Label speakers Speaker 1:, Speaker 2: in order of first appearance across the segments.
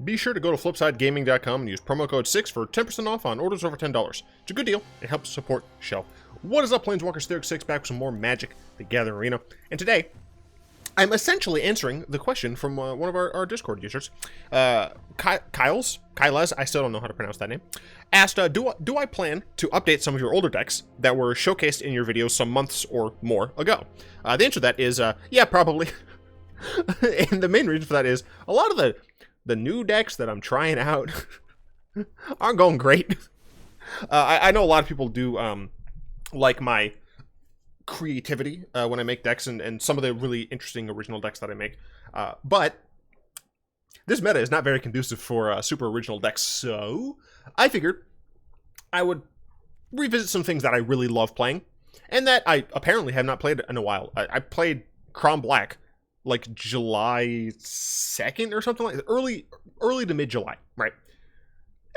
Speaker 1: be sure to go to flipsidegaming.com and use promo code 6 for 10% off on orders over $10. It's a good deal. It helps support the show. What is up, Planeswalkers? Theorik 6 back with some more Magic the Gathering Arena. And today, I'm essentially answering the question from one of our Discord users. Kyles, I still don't know how to pronounce that name, asked, do I plan to update some of your older decks that were showcased in your videos some months or more ago? The answer to that is, yeah, probably. And the main reason for that is, a lot of the new decks that I'm trying out aren't going great. I know a lot of people do like my creativity when I make decks and some of the really interesting original decks that I make. But this meta is not very conducive for super original decks, so I figured I would revisit some things that I really love playing and that I apparently have not played in a while. I played Chrom Black like July 2nd or something like that, early to mid-July, right?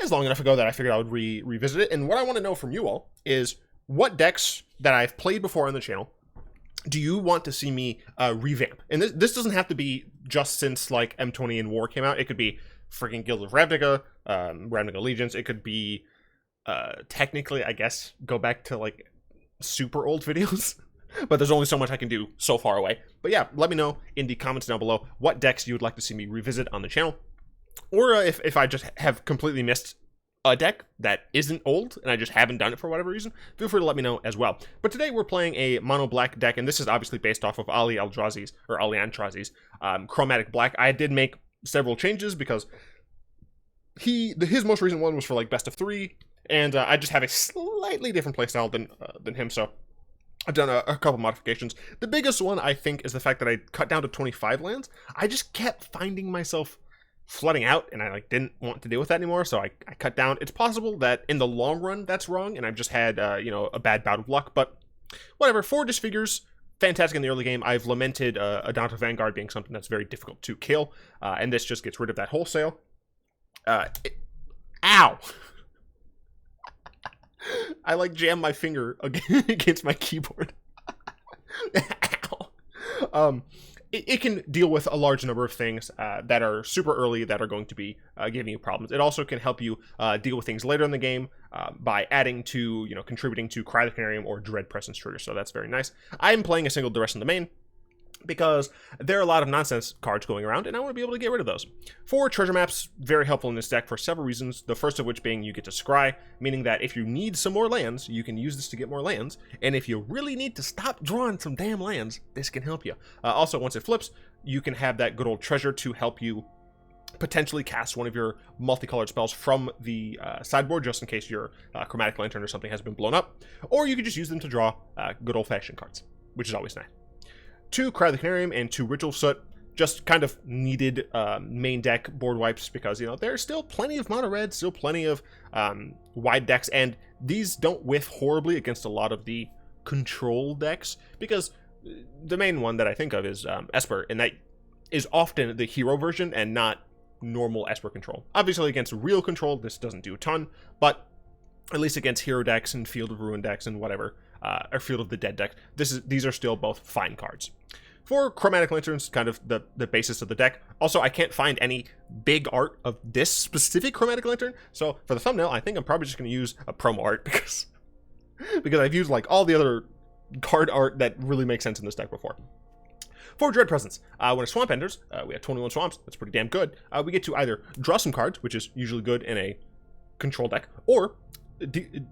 Speaker 1: It's long enough ago that I figured I would revisit it. And what I want to know from you all is what decks that I've played before on the channel do you want to see me revamp? And this doesn't have to be just since like M20 and War came out. It could be freaking Guild of Ravnica, Ravnica Allegiance. It could be technically, I guess, go back to like super old videos. But there's only so much I can do so far away. But yeah, let me know in the comments down below what decks you would like to see me revisit on the channel. Or if I just have completely missed a deck that isn't old and I just haven't done it for whatever reason, feel free to let me know as well. But today we're playing a mono black deck, and this is obviously based off of Ali Eldrazi's Chromatic Black. I did make several changes because his most recent one was for like best of 3, and I just have a slightly different playstyle than him, so I've done a couple modifications. The biggest one, I think, is the fact that I cut down to 25 lands. I just kept finding myself flooding out, and I like didn't want to deal with that anymore, so I cut down. It's possible that in the long run that's wrong, and I've just had a bad bout of luck, but whatever. 4 Disfigures, fantastic in the early game. I've lamented Adonta Vanguard being something that's very difficult to kill, and this just gets rid of that wholesale. Ow! I like jam my finger against my keyboard. Ow. It can deal with a large number of things that are super early that are going to be giving you problems. It also can help you deal with things later in the game by adding to, contributing to Carnarium or Dread Presence triggers. So that's very nice. I'm playing a single Duress in the main because there are a lot of nonsense cards going around, and I want to be able to get rid of those. 4 treasure maps, very helpful in this deck for several reasons. The first of which being you get to scry, meaning that if you need some more lands, you can use this to get more lands. And if you really need to stop drawing some damn lands, this can help you. Also, once it flips, you can have that good old treasure to help you potentially cast one of your multicolored spells from the sideboard, just in case your Chromatic Lantern or something has been blown up. Or you could just use them to draw good old-fashioned cards, which is always nice. 2 Cry the Carnarium and 2 Ritual of Soot, just kind of needed main deck board wipes because, there's still plenty of mono red, still plenty of wide decks, and these don't whiff horribly against a lot of the control decks, because the main one that I think of is Esper, and that is often the hero version and not normal Esper control. Obviously against real control, this doesn't do a ton, but at least against hero decks and Field of Ruin decks and whatever, or Field of the Dead deck, these are still both fine cards. 4 Chromatic Lanterns, kind of the basis of the deck. Also, I can't find any big art of this specific Chromatic Lantern, so for the thumbnail, I think I'm probably just going to use a promo art because I've used like all the other card art that really makes sense in this deck before. 4 Dread Presence. When a swamp enters, we have 21 swamps. That's pretty damn good. We get to either draw some cards, which is usually good in a control deck, or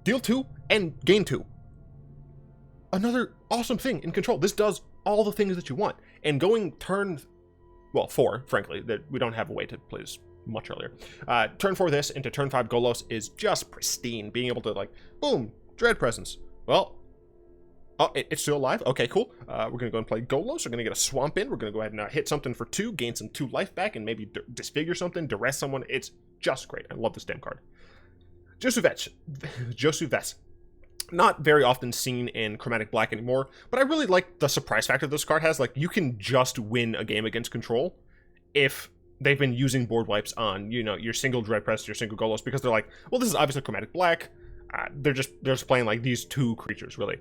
Speaker 1: deal 2 and gain 2. Another awesome thing in control. This does all the things that you want. And going turn 4, frankly, that we don't have a way to play this much earlier. Turn 4 this into turn 5 Golos is just pristine. Being able to like, boom, Dread Presence. Well, oh, it's still alive. Okay, cool. We're going to go and play Golos. We're going to get a swamp in. We're going to go ahead and hit something for 2, gain some 2 life back, and maybe disfigure something, duress someone. It's just great. I love this damn card. Josuves. Not very often seen in Chromatic Black anymore, but I really like the surprise factor this card has. Like, you can just win a game against control if they've been using board wipes on, your single Dread Press, your single Golos, because they're like, well, this is obviously Chromatic Black. They're just playing like these 2 creatures, really.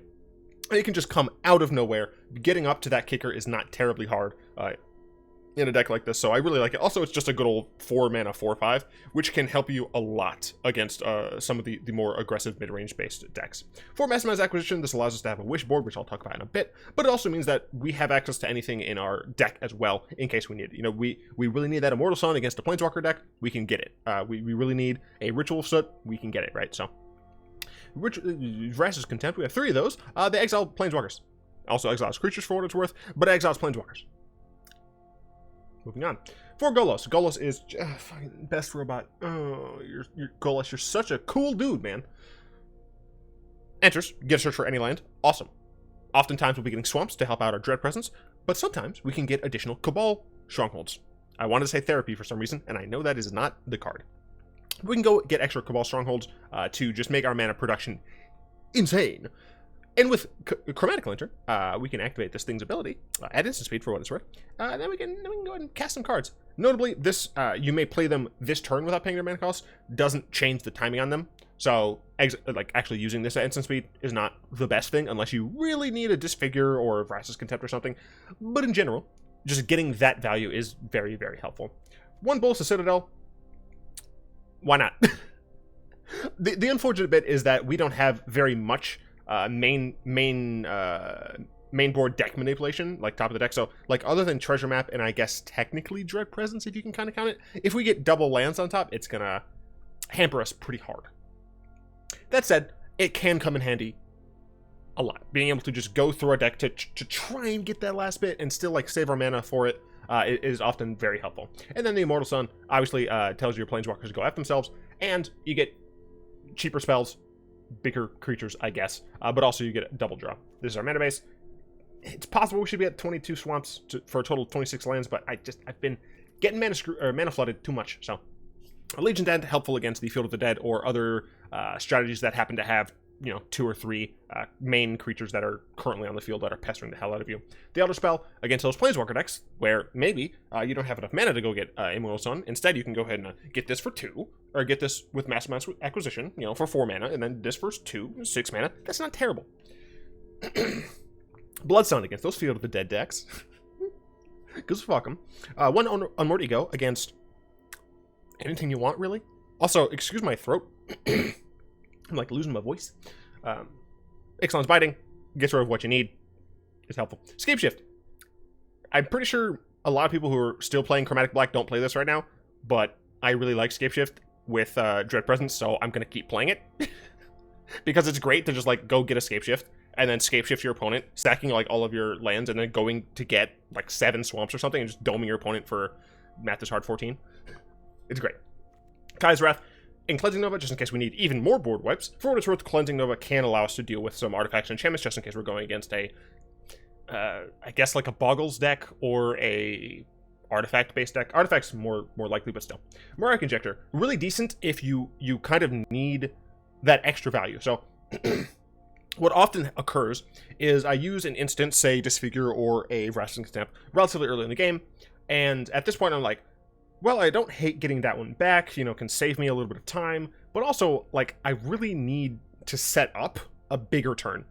Speaker 1: And it can just come out of nowhere. Getting up to that kicker is not terribly hard. in a deck like this, so I really like it. Also, it's just a good old 4 mana 4/5, which can help you a lot against some of the more aggressive mid-range based decks. For Mastermind's Acquisition, this allows us to have a wish board, which I'll talk about in a bit, but it also means that we have access to anything in our deck as well, in case we need it. You know, we really need that Immortal Sun against a Planeswalker deck, we can get it. We really need a Ritual of Soot, we can get it, right? So, Vraska's Contempt, we have 3 of those. They exile Planeswalkers. Also exiles creatures for what it's worth, but exiles Planeswalkers. Moving on. For Golos. Golos is fucking best robot. Oh, you're Golos, you're such a cool dude, man. Enters, get a search for any land. Awesome. Oftentimes we'll be getting swamps to help out our Dread presence, but sometimes we can get additional Cabal Strongholds. I wanted to say therapy for some reason, and I know that is not the card. We can go get extra Cabal Strongholds to just make our mana production insane. And with Chromatic Lantern, we can activate this thing's ability at instant speed for what it's worth. Then we can go ahead and cast some cards. Notably, this you may play them this turn without paying their mana cost. Doesn't change the timing on them. So, actually using this at instant speed is not the best thing unless you really need a Disfigure or Vraska's Contempt or something. But in general, just getting that value is very, very helpful. 1 Boros of Citadel. Why not? The unfortunate bit is that we don't have very much main board deck manipulation, like top of the deck. So, like, other than Treasure Map and I guess technically Dread Presence, if you can kind of count it, if we get double lands on top, it's gonna hamper us pretty hard. That said, it can come in handy a lot. Being able to just go through our deck to try and get that last bit and still, like, save our mana for it is often very helpful. And then the Immortal Sun obviously tells your Planeswalkers to go F themselves, and you get cheaper spells, bigger creatures, I guess, but also you get a double draw. This is our mana base. It's possible we should be at 22 swamps for a total of 26 lands, but I've been getting mana flooded too much. So, Legion's End, helpful against the Field of the Dead or other strategies that happen to have, you know, 2 or 3 main creatures that are currently on the field that are pestering the hell out of you. The Elderspell against those Planeswalker decks where maybe you don't have enough mana to go get Immortal Sun. Instead, you can go ahead and get this for 2, or get this with Mastermind's Acquisition, you know, for 4 mana, and then this for 2, 6 mana. That's not terrible. Blood Sun against those Field of the Dead decks. Because fuck them. 1 Unmoored Ego against anything you want, really. Also, excuse my throat. I'm like losing my voice. Ixalan's Biting gets rid of what you need. It's helpful. Scapeshift. I'm pretty sure a lot of people who are still playing Chromatic Black don't play this right now, but I really like Scapeshift with Dread Presence, so I'm gonna keep playing it. Because it's great to just like go get a Scapeshift and then Scapeshift your opponent, stacking like all of your lands and then going to get like 7 swamps or something and just doming your opponent for math is hard 14. It's great. Kai's Wrath in Cleansing Nova, just in case we need even more board wipes. For what it's worth, Cleansing Nova can allow us to deal with some artifacts and enchantments, just in case we're going against a, I guess like a Boggles deck or a artifact-based deck. Artifacts more likely, but still. Mirari Conjecture, really decent if you kind of need that extra value. So, what often occurs is I use an instant, say Disfigure or a Vraska's Contempt, relatively early in the game, and at this point I'm like, well, I don't hate getting that one back, you know, can save me a little bit of time, but also, like, I really need to set up a bigger turn.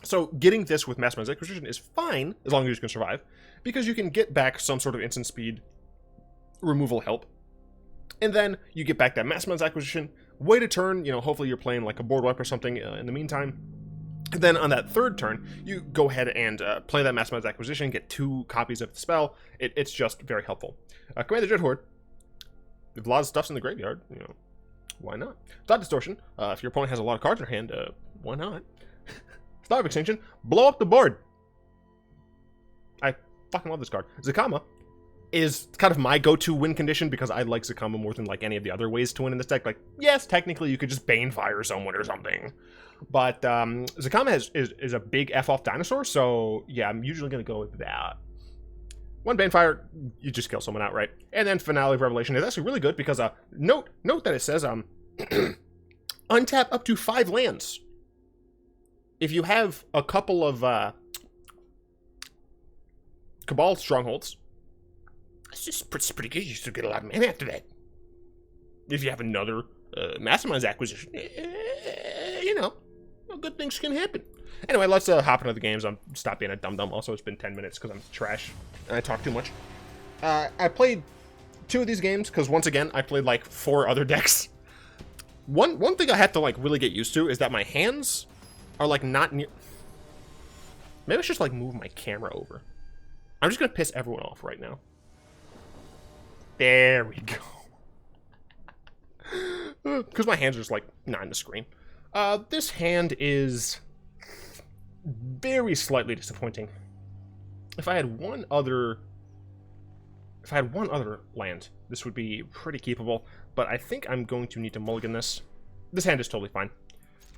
Speaker 1: So getting this with Mastermind's Acquisition is fine, as long as you can survive, because you can get back some sort of instant speed removal help. And then you get back that Mastermind's Acquisition, wait a turn, you know, hopefully you're playing like a board wipe or something in the meantime. And then on that 3rd turn, you go ahead and play that Mastermind's Acquisition, get 2 copies of the spell. It's just very helpful. Command the Dreadhorde. If a lot of stuff's in the graveyard, you know, why not? Thought Distortion. If your opponent has a lot of cards in their hand, why not? Star of Extinction. Blow up the board. I fucking love this card. Zacama is kind of my go-to win condition because I like Zacama more than like any of the other ways to win in this deck. Like, yes, technically you could just Banefire someone or something. But Zacama is a big F-off dinosaur, so yeah, I'm usually going to go with that. 1 Banefire, you just kill someone outright. And then Finale of Revelation is actually really good because, note that it says, untap up to 5 lands. If you have a couple of Cabal Strongholds, it's just pretty good. You still get a lot of mana after that. If you have another Mastermind's Acquisition, you know, good things can happen. Anyway, let's hop into the games. Stop being a dum-dum. Also, it's been 10 minutes because I'm trash and I talk too much. I played 2 of these games because, once again, I played like 4 other decks. One thing I have to like really get used to is that my hands are like not near. Maybe I should just like move my camera over. I'm just gonna piss everyone off right now. There we go. Because my hands are just like not in the screen. This hand is very slightly disappointing. If I had one other land, this would be pretty keepable. But I think I'm going to need to mulligan this. This hand is totally fine.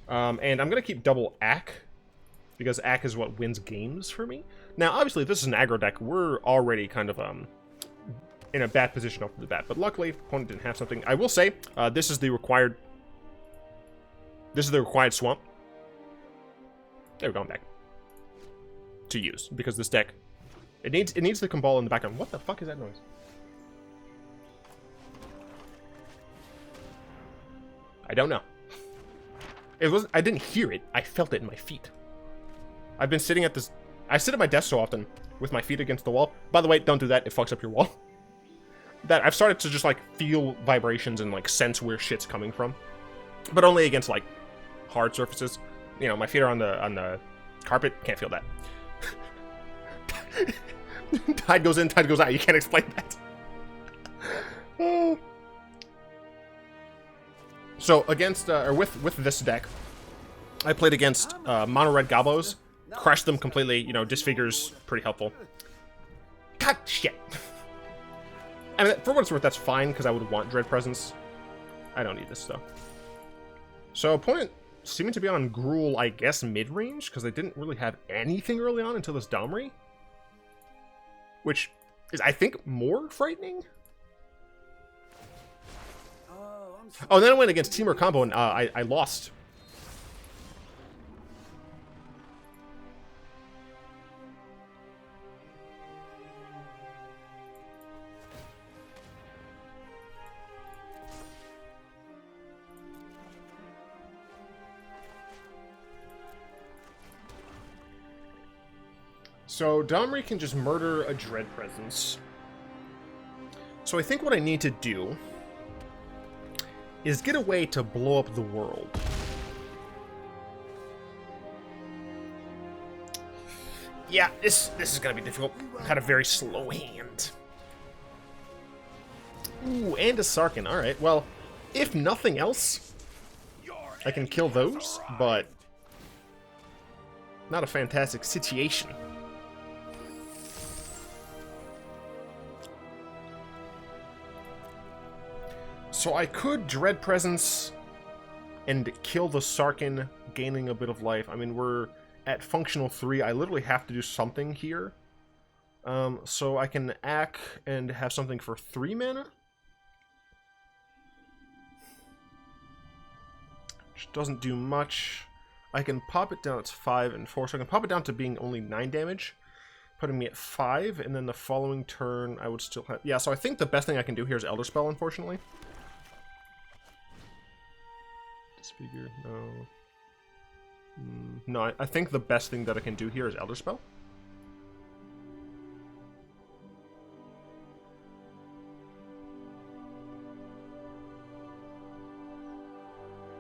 Speaker 1: And I'm going to keep double Ack, because Ack is what wins games for me. Now, obviously, if this is an aggro deck, we're already kind of in a bad position off the bat. But luckily, opponent didn't have something. I will say, this is the required swamp. There we go, I'm back. To use, because this deck, it needs the Cabal in the background. What the fuck is that noise? I don't know. I didn't hear it. I felt it in my feet. I've been sitting at this. I sit at my desk so often with my feet against the wall. By the way, don't do that. It fucks up your wall. That I've started to just like feel vibrations and like sense where shit's coming from, but only against like hard surfaces. You know, my feet are on the carpet. Can't feel that. Tide goes in, tide goes out. You can't explain that. Oh. So against or with this deck, I played against mono red Gobos, crushed them completely. You know, Disfigure's pretty helpful. God shit. I mean, for what it's worth, that's fine because I would want Dread Presence. I don't need this though. So opponent seeming to be on Gruul, I guess mid range because they didn't really have anything early on until this Domri, which is I think more frightening. Oh, then I went against Teamer Combo, and I lost. So, Domri can just murder a Dread Presence. So I think what I need to do is get a way to blow up the world. Yeah, this is gonna be difficult. Had a very slow hand. Ooh, and a Sarkhan. Alright, well, if nothing else, I can kill those, but not a fantastic situation. So I could Dread Presence and kill the Sarkhan, gaining a bit of life. I mean, we're at functional 3. I literally have to do something here. So I can Ack and have something for 3 mana. Which doesn't do much. I can pop it down. It's 5 and 4. So I can pop it down to being only 9 damage. Putting me at 5. And then the following turn, I would still have... Yeah, so I think the best thing I can do here is Elderspell, unfortunately. Disfigure, no. No, I think the best thing that I can do here is Elderspell.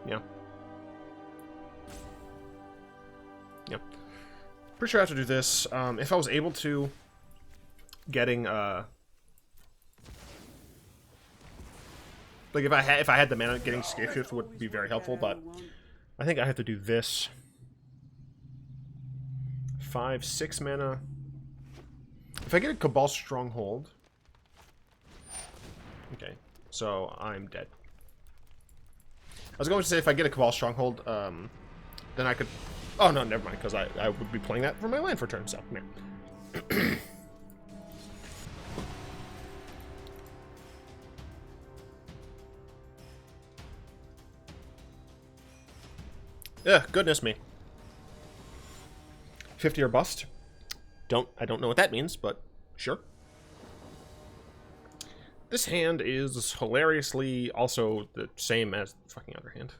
Speaker 1: Yeah. Yeah. Pretty sure I have to do this. If I was able to, getting like if I had the mana, getting Scapeshift would be very helpful, but I think I have to do this. 5, 6 mana. If I get a Cabal Stronghold, okay, so I'm dead. I was going to say if I get a Cabal Stronghold, then I could. Oh no, never mind, because I would be playing that for my land for turn. So yeah. Ugh, goodness me. 50 or bust. I don't know what that means, but sure. This hand is hilariously also the same as the fucking other hand.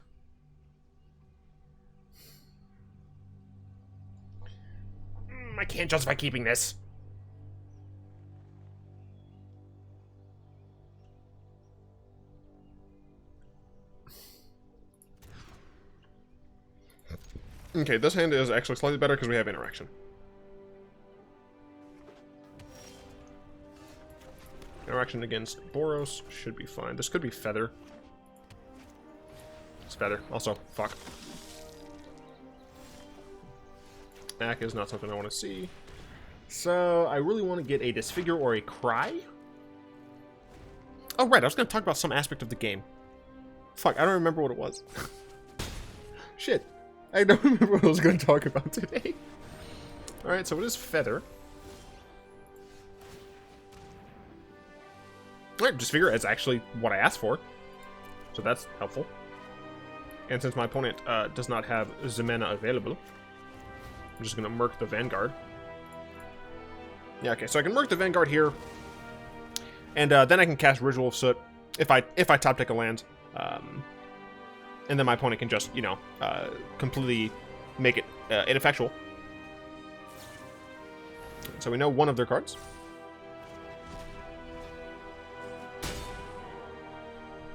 Speaker 1: I can't justify keeping this. Okay, this hand is actually slightly better because we have interaction. Interaction against Boros should be fine. This could be Feather. It's Feather. Also, fuck. Ack is not something I want to see. So, I really want to get a Disfigure or a Cry. Oh, right. I was going to talk about some aspect of the game. Fuck, I don't remember what it was. Shit. I don't remember what I was going to talk about today. Alright, so it is Feather. Alright, Disfigure is actually what I asked for. So that's helpful. And since my opponent does not have Zacama available, I'm just going to Murk the Vanguard. Yeah, okay, so I can Murk the Vanguard here. And then I can cast Ritual of Soot if I top deck a land. And then my opponent can just, you know, completely make it ineffectual. So we know one of their cards.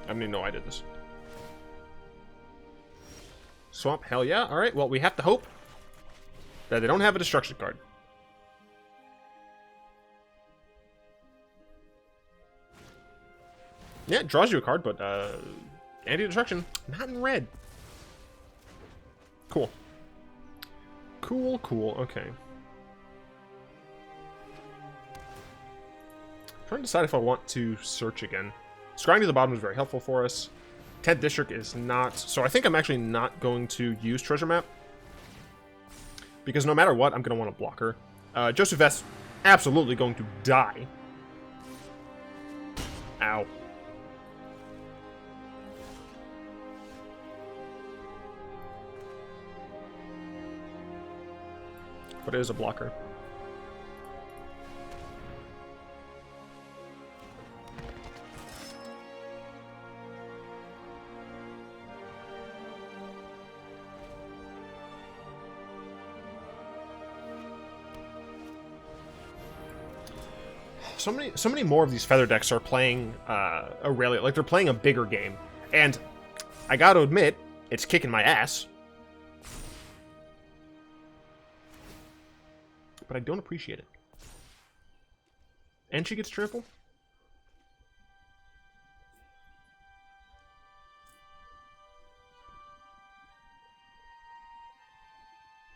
Speaker 1: I didn't even know I did this. Swamp, hell yeah. Alright, well, we have to hope that they don't have a destruction card. Yeah, it draws you a card, but anti-destruction, not in red. Cool. Cool, cool, okay. I'm trying to decide if I want to search again. Scrying to the bottom is very helpful for us. 10th District is not, so I think I'm actually not going to use Treasure Map. Because no matter what, I'm going to want a blocker. Joseph S. absolutely going to die. Ow. But it is a blocker. So many more of these Feather decks are playing Aurelia, like they're playing a bigger game. And I gotta admit, it's kicking my ass. But I don't appreciate it. And she gets trample?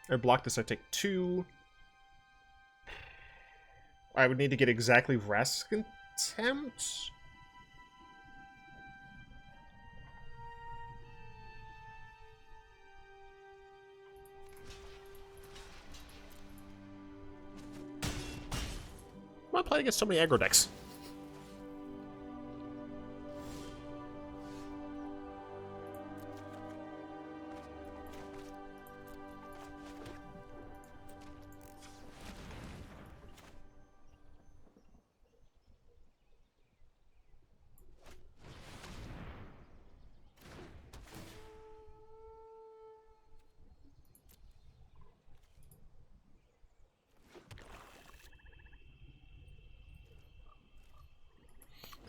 Speaker 1: I block this, I take 2. I would need to get exactly Vraska Contempt. Why play against so many aggro decks?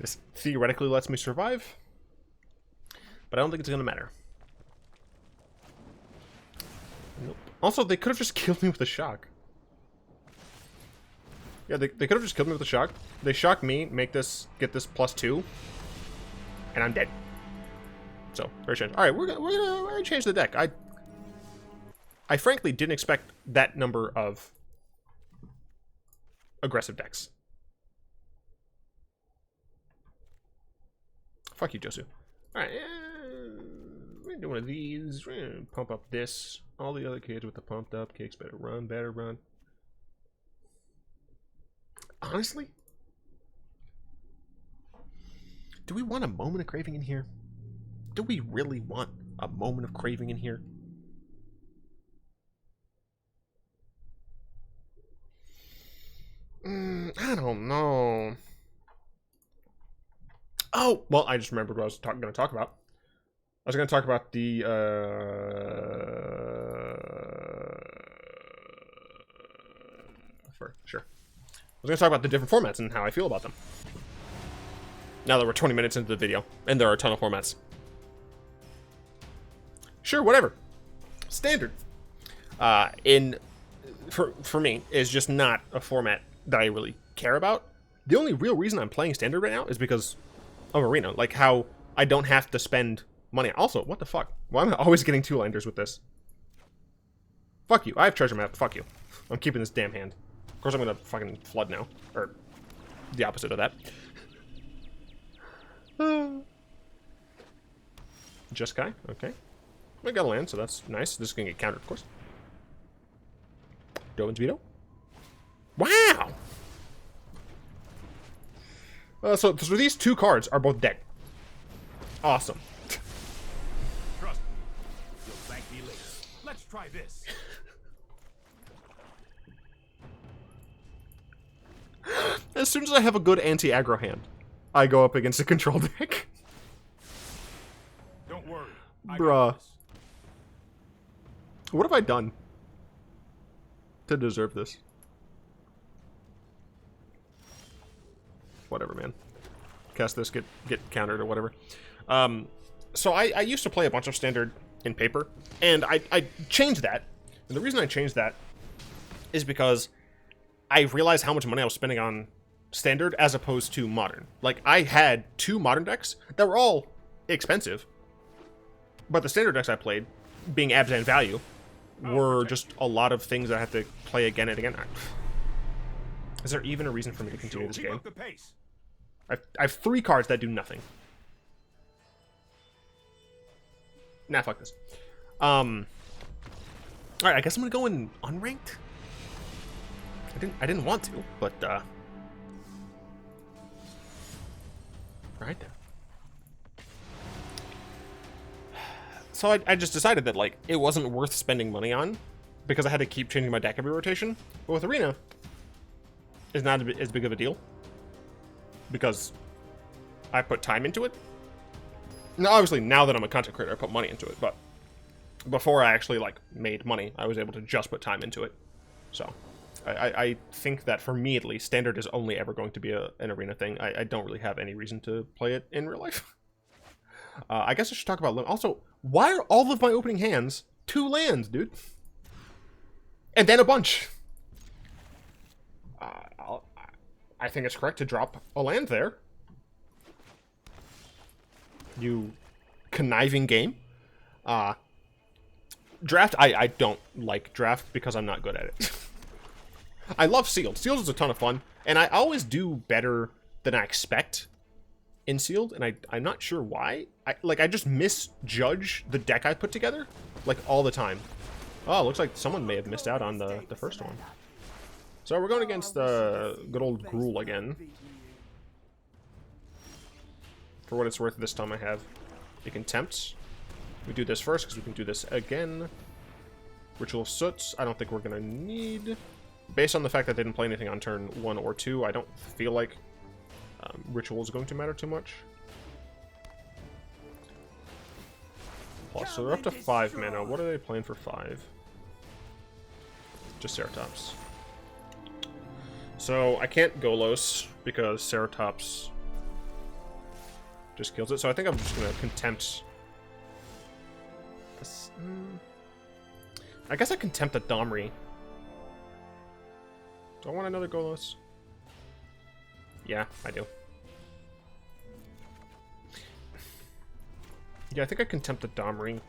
Speaker 1: This theoretically lets me survive, but I don't think it's going to matter. Nope. Also, they could have just killed me with a shock. Yeah, they could have just killed me with a shock. They shock me, make this, get this +2, and I'm dead. So, very strange. All right, we're gonna change the deck. I frankly didn't expect that number of aggressive decks. Fuck you, Josu. Alright, we're gonna do one of these. We're gonna pump up this. All the other kids with the pumped up kicks better run, better run. Honestly? Do we want a moment of craving in here? Do we really want a moment of craving in here? I don't know. Oh, well, I just remembered what I was going to talk about. I was going to talk about the, I was going to talk about the different formats and how I feel about them. Now that we're 20 minutes into the video, and there are a ton of formats. Sure, whatever. Standard. For me, is just not a format that I really care about. The only real reason I'm playing Standard right now is because of Arena. Like how I don't have to spend money. Also, what the fuck? Why am I always getting 2-landers with this? Fuck you. I have treasure map. Fuck you. I'm keeping this damn hand. Of course I'm gonna fucking flood now. Or the opposite of that. Jeskai, okay. I got a land, so that's nice. This is gonna get countered, of course. Dovin's Veto. Wow! So these two cards are both dead. Awesome.
Speaker 2: Trust me. You'll thank me later. Let's try this.
Speaker 1: As soon as I have a good anti-aggro hand, I go up against a control deck.
Speaker 2: Don't worry.
Speaker 1: Bruh. What have I done to deserve this? Whatever, man. Cast this, get countered or whatever. So I used to play a bunch of Standard in paper, and I changed that. And the reason I changed that is because I realized how much money I was spending on Standard as opposed to Modern. Like, I had 2 Modern decks that were all expensive, but the Standard decks I played, being abs and value, were just a lot of things that I have to play again and again. Is there even a reason for me to continue this game? I have 3 cards that do nothing. Nah, fuck this. Alright, I guess I'm gonna go in unranked. I didn't want to, but right then. So I just decided that, like, it wasn't worth spending money on because I had to keep changing my deck every rotation. But with Arena, it's not as big of a deal because I put time into it. Now, obviously, now that I'm a content creator, I put money into it, but before I actually, like, made money, I was able to just put time into it. So I think that, for me at least, Standard is only ever going to be an Arena thing. I don't really have any reason to play it in real life. I guess I should talk about... Also, why are all of my opening hands 2 lands, dude? And then a bunch. I think it's correct to drop a land there. You conniving game. Draft, I don't like draft because I'm not good at it. I love Sealed. Sealed is a ton of fun, and I always do better than I expect in Sealed, and I'm not sure why. I just misjudge the deck I put together, like, all the time. Oh, looks like someone may have missed out on the first one. So we're going against good old Gruul again. For what it's worth, this time I have a Contempt. We do this first, because we can do this again. Ritual of Soot, I don't think we're going to need. Based on the fact that they didn't play anything on turn 1 or 2, I don't feel like Ritual is going to matter too much. Plus, so they're up to 5 mana. What are they playing for 5? Just Ceratops. So I can't Golos because Ceratops just kills it. So I think I'm just going to Contempt. I guess I Contempt the Domri. Do I want another Golos? Yeah, I do. Yeah, I think I Contempt the Domri.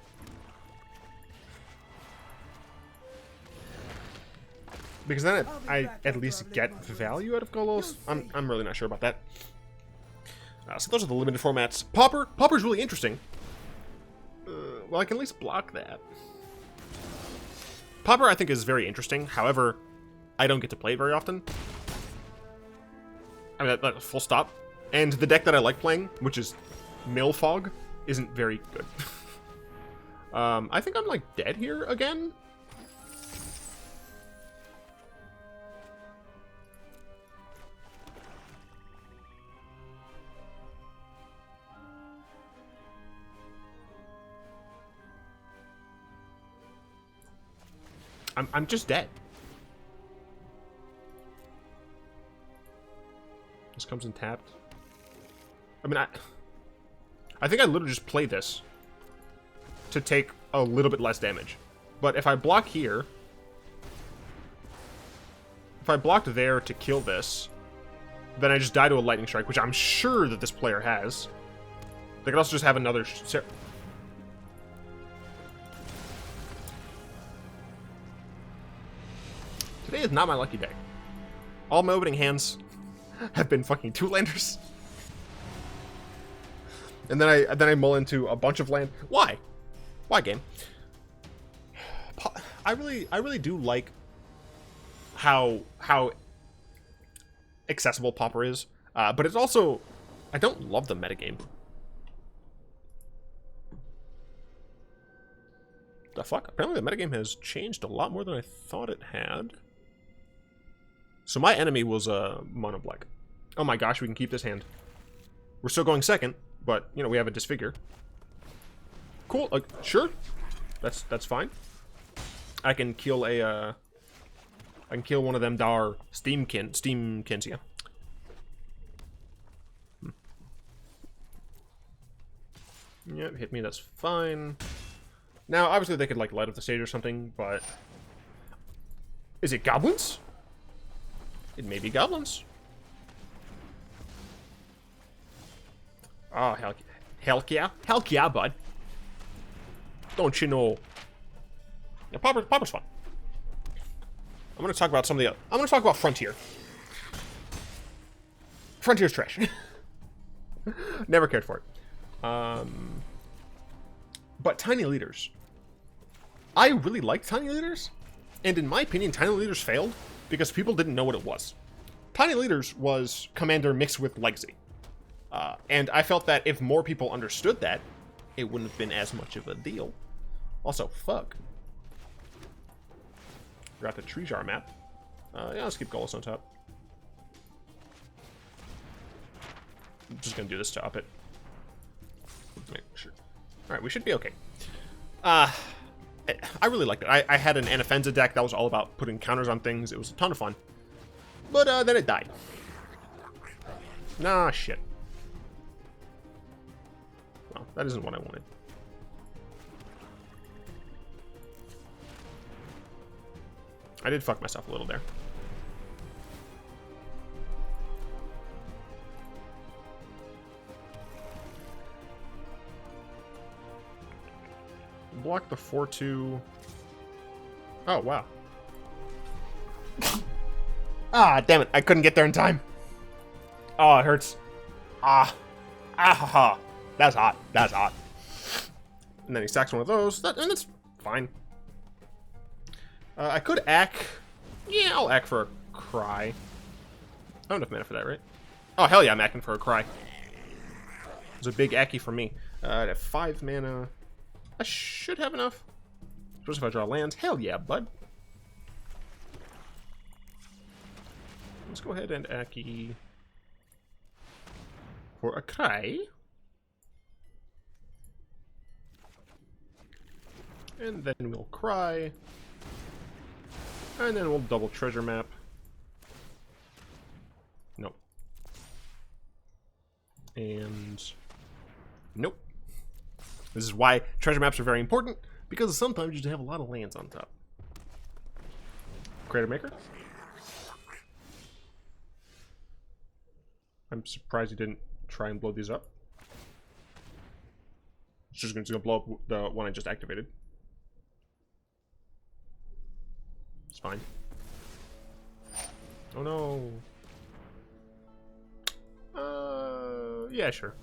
Speaker 1: Because then I at least get value out of Golos. I'm really not sure about that. So those are the limited formats. Pauper's really interesting. Well, I can at least block that. Pauper, I think, is very interesting. However, I don't get to play it very often. I mean, that full stop. And the deck that I like playing, which is Millfog, isn't very good. I think I'm, like, dead here again. I'm just dead. This comes in tapped. I mean, I think I literally just play this to take a little bit less damage. But if I block here, if I blocked there to kill this, then I just die to a lightning strike, which I'm sure that this player has. They could also just have another... Today is not my lucky day. All my opening hands have been fucking 2-landers. And then I mull into a bunch of land. Why? Why, game? I really do like how accessible Pauper is, but it's also, I don't love the metagame. The fuck? Apparently the metagame has changed a lot more than I thought it had. So my enemy was a mono black. Oh my gosh, we can keep this hand. We're still going second, but you know we have a Disfigure. Cool. Sure. That's fine. I can kill a. I can kill one of them Dar Steamkins, yeah. Yep, hit me. That's fine. Now, obviously, they could like light up the stage or something, but is it goblins? It may be goblins. Oh, hell yeah, bud. Don't you know? Yeah, Pauper's fun. I'm gonna talk about some of the. I'm gonna talk about Frontier. Frontier's trash. Never cared for it. But Tiny Leaders. I really liked Tiny Leaders, and in my opinion, Tiny Leaders failed because people didn't know what it was. Tiny Leaders was Commander mixed with Legacy. And I felt that if more people understood that, it wouldn't have been as much of a deal. Also, fuck. Forgot the Tree Jar map. Yeah, let's keep Golos on top. I'm just gonna do this to up it. Right, sure. Alright, we should be okay. I really liked it. I had an Anafenza deck that was all about putting counters on things. It was a ton of fun. But then it died. Nah, shit. Well, that isn't what I wanted. I did fuck myself a little there. Block the 4-2. Oh, wow. Ah, damn it. I couldn't get there in time. Oh, it hurts. Ah. Ah, ha, ha. That's hot. That's hot. And then he stacks one of those. And that's fine. I could ack. Yeah, I'll ack for a cry. I don't have enough mana for that, right? Oh, hell yeah, I'm acking for a cry. It's a big acky for me. I have 5 mana. I should have enough. Especially if I draw lands. Hell yeah, bud. Let's go ahead and acky for a cry. And then we'll cry. And then we'll double treasure map. Nope. And nope. This is why treasure maps are very important, because sometimes you just have a lot of lands on top. Crater Maker. I'm surprised you didn't try and blow these up. It's just going to blow up the one I just activated. It's fine. Oh no. Yeah, sure.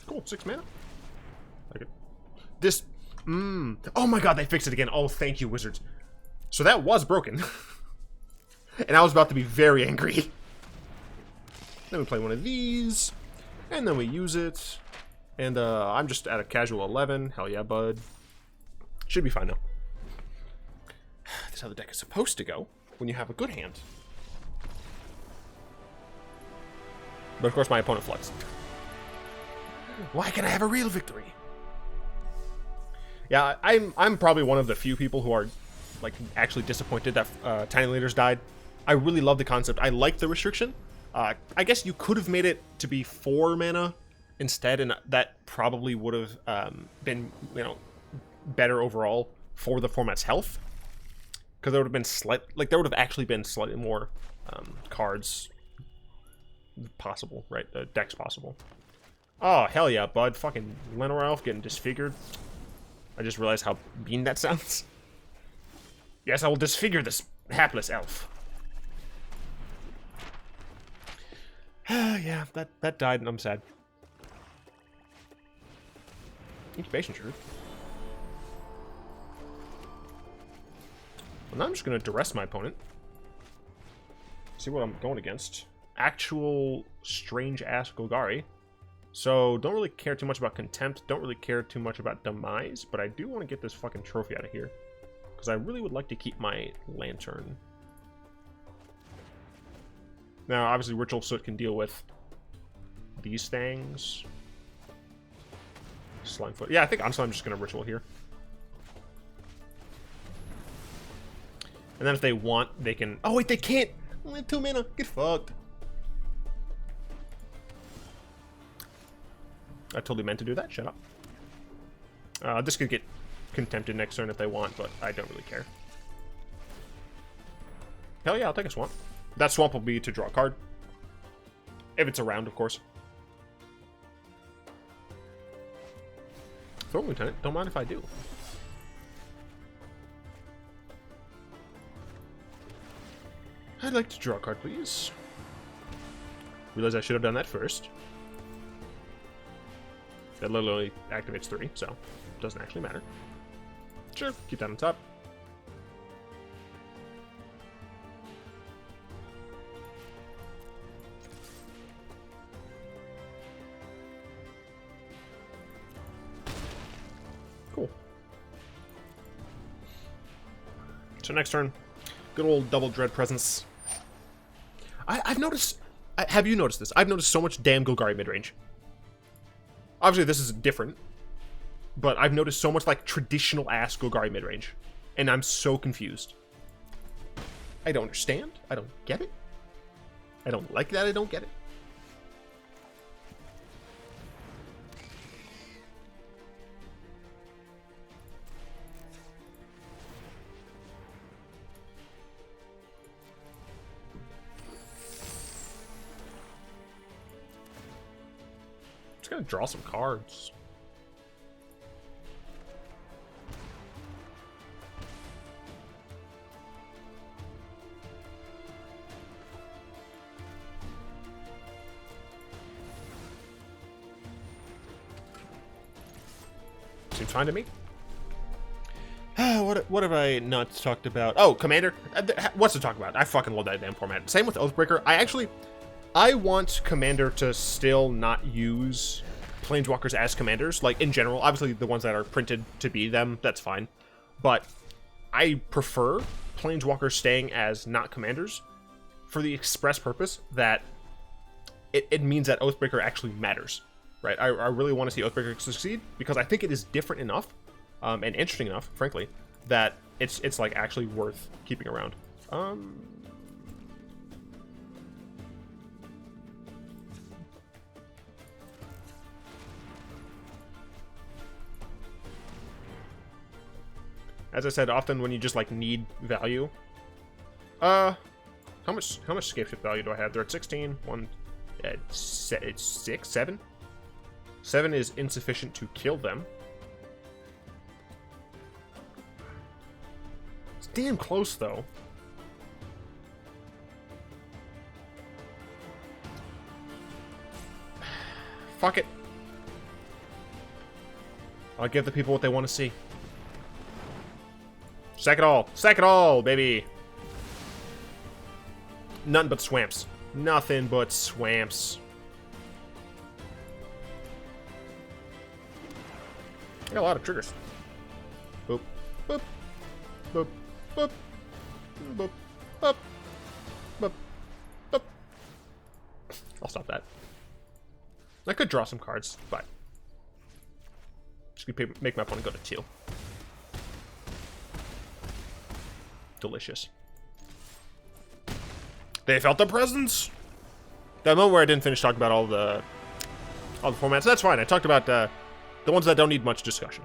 Speaker 1: Cool, 6 mana. Like it. This. Oh my god, they fixed it again. Oh, thank you, Wizards. So that was broken. And I was about to be very angry. Then we play one of these. And then we use it. And I'm just at a casual 11. Hell yeah, bud. Should be fine now. This is how the deck is supposed to go when you have a good hand. But of course my opponent flexed. Why can't I have a real victory? Yeah, I'm probably one of the few people who are like actually disappointed that Tiny Leaders died. I really love the concept. I like the restriction, I guess you could have made it to be 4 mana instead, and that probably would have been, you know, better overall for the format's health. Because there would have been there would have actually been slightly more cards possible, right? Decks possible. Oh, hell yeah, bud. Fucking Llanowar Elf getting disfigured. I just realized how mean that sounds. Yes, I will disfigure this hapless elf. Yeah, that died and I'm sad. Incubation Shroud. Well, now I'm just going to duress my opponent. See what I'm going against. Actual strange-ass Golgari. So, don't really care too much about Contempt. Don't really care too much about Demise. But I do want to get this fucking trophy out of here. Because I really would like to keep my Lantern. Now, obviously, Ritual of Soot can deal with these things. Slimefoot. Yeah, I think honestly I'm just going to Ritual here. And then if they want, they can... Oh, wait, they can't! Only have 2 mana. Get fucked. I totally meant to do that. Shut up. This could get Contempted next turn if they want, but I don't really care. Hell yeah, I'll take a Swamp. That Swamp will be to draw a card. If it's around, of course. Throw Lieutenant. Don't mind if I do. I'd like to draw a card, please. Realize I should have done that first. That literally activates 3, so it doesn't actually matter. Sure, keep that on top. Cool. So next turn, good old double Dread Presence. I've noticed... have you noticed this? I've noticed so much damn Golgari midrange. Obviously, this is different. But I've noticed so much, like, traditional-ass Golgari midrange. And I'm so confused. I don't understand. I don't get it. I don't like that I don't get it. Just gonna draw some cards. Seems fine to me. What have I not talked about? Oh, Commander. What's to talk about? I fucking love that damn format. Same with Oathbreaker. I want Commander to still not use Planeswalkers as commanders. Like, in general, obviously the ones that are printed to be them, that's fine. But I prefer Planeswalkers staying as not commanders for the express purpose that it means that Oathbreaker actually matters. Right, I really want to see Oathbreaker succeed because I think it is different enough and interesting enough, frankly, that it's like actually worth keeping around. As I said, often when you just like need value. How much Scapeshift value do I have? They're at 16. It's 6, 7. 7 is insufficient to kill them. It's damn close, though. Fuck it. I'll give the people what they want to see. Sack it all. Sack it all, baby. Nothing but swamps. Nothing but swamps. I got a lot of triggers. Boop, boop, boop, boop, boop, boop, boop, boop. I'll stop that. I could draw some cards, but just gonna make my opponent go to 2. Delicious. They felt the presence. That moment where I didn't finish talking about all the formats, that's fine. I talked about the ones that don't need much discussion.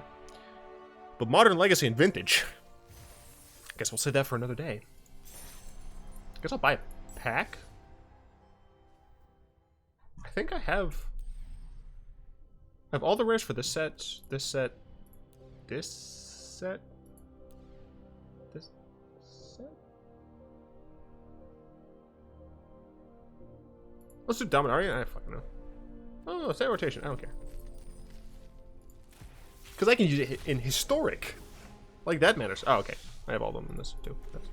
Speaker 1: But Modern, Legacy, and Vintage, I guess we'll save that for another day. I guess I'll buy a pack. I think I have all the rares for this set, this set, this set, this set. Let's do Dominaria. I fucking know. Oh, set rotation. I don't care. Because I can use it in historic. Like, that matters. Oh, okay. I have all of them in this, too. That's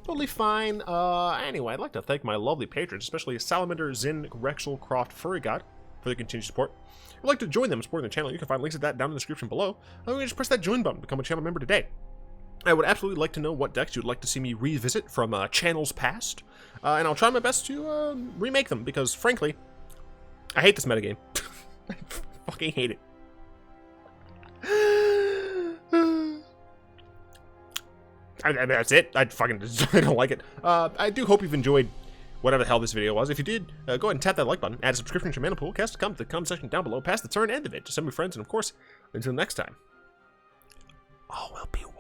Speaker 1: totally fine. Anyway, I'd like to thank my lovely patrons, especially Salamander, Zin, Rexel, Croft, Furry God, for their continued support. If you'd like to join them supporting the channel, you can find links to that down in the description below. Or you can just press that join button to become a channel member today. I would absolutely like to know what decks you'd like to see me revisit from channels past. And I'll try my best to remake them, because, frankly, I hate this metagame. I fucking hate it. That's it. I don't like it. I do hope you've enjoyed whatever the hell this video was. If you did, go ahead and tap that like button, add a subscription to your mana pool, cast a comment in the comment section down below, pass the turn, end of it to some of your friends, and of course, until next time, all will be well.